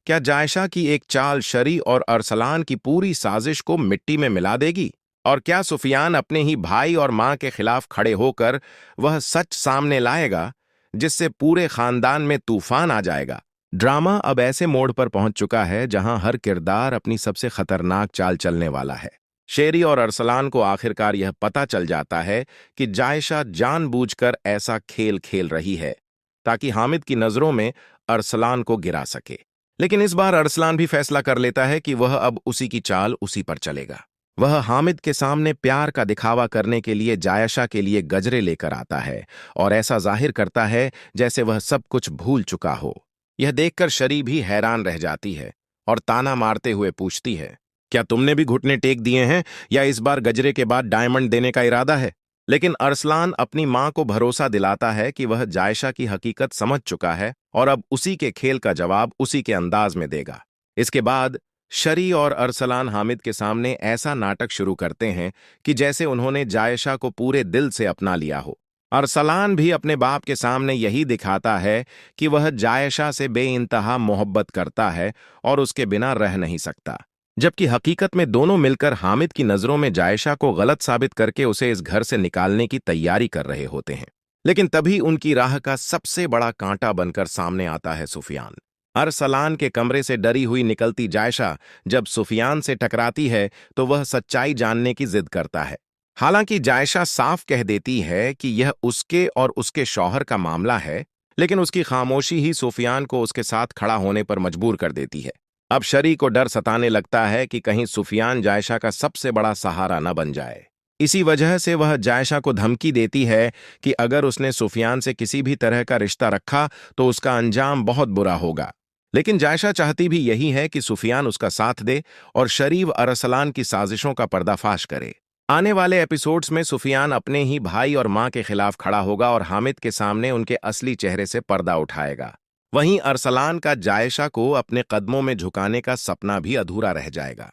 क्या जायशा की एक चाल शरी और अरसलान की पूरी साजिश को मिट्टी में मिला देगी? और क्या सुफियान अपने ही भाई और मां के खिलाफ खड़े होकर वह सच सामने लाएगा जिससे पूरे खानदान में तूफान आ जाएगा? ड्रामा अब ऐसे मोड़ पर पहुंच चुका है जहां हर किरदार अपनी सबसे खतरनाक चाल चलने वाला है। शेरी और अरसलान को आखिरकार यह पता चल जाता है कि जायशा जानबूझकर ऐसा खेल खेल रही है ताकि हामिद की नजरों में अरसलान को गिरा सके। लेकिन इस बार अरसलान भी फैसला कर लेता है कि वह अब उसी की चाल उसी पर चलेगा। वह हामिद के सामने प्यार का दिखावा करने के लिए जायशा के लिए गजरे लेकर आता है और ऐसा जाहिर करता है जैसे वह सब कुछ भूल चुका हो। यह देखकर शरी भी हैरान रह जाती है और ताना मारते हुए पूछती है, क्या तुमने भी घुटने टेक दिए हैं या इस बार गजरे के बाद डायमंड देने का इरादा है? लेकिन अरसलान अपनी मां को भरोसा दिलाता है कि वह जायशा की हकीकत समझ चुका है और अब उसी के खेल का जवाब उसी के अंदाज में देगा। इसके बाद शरी और अरसलान हामिद के सामने ऐसा नाटक शुरू करते हैं कि जैसे उन्होंने जायशा को पूरे दिल से अपना लिया हो। अरसलान भी अपने बाप के सामने यही दिखाता है कि वह जायशा से बेइंतहा मोहब्बत करता है और उसके बिना रह नहीं सकता, जबकि हकीकत में दोनों मिलकर हामिद की नजरों में जायशा को गलत साबित करके उसे इस घर से निकालने की तैयारी कर रहे होते हैं। लेकिन तभी उनकी राह का सबसे बड़ा कांटा बनकर सामने आता है सुफियान। अरसलान के कमरे से डरी हुई निकलती जायशा जब सुफियान से टकराती है तो वह सच्चाई जानने की जिद करता है। हालांकि जायशा साफ कह देती है कि यह उसके और उसके शौहर का मामला है, लेकिन उसकी खामोशी ही सुफियान को उसके साथ खड़ा होने पर मजबूर कर देती है। अब शरी को डर सताने लगता है कि कहीं सुफियान जायशा का सबसे बड़ा सहारा न बन जाए। इसी वजह से वह जायशा को धमकी देती है कि अगर उसने सुफियान से किसी भी तरह का रिश्ता रखा तो उसका अंजाम बहुत बुरा होगा। लेकिन जायशा चाहती भी यही है कि सुफियान उसका साथ दे और शरीफ अरसलान की साजिशों का पर्दाफाश करे। आने वाले एपिसोड्स में सुफियान अपने ही भाई और मां के खिलाफ खड़ा होगा और हामिद के सामने उनके असली चेहरे से पर्दा उठाएगा। वहीं अरसलान का जायशा को अपने कदमों में झुकाने का सपना भी अधूरा रह जाएगा।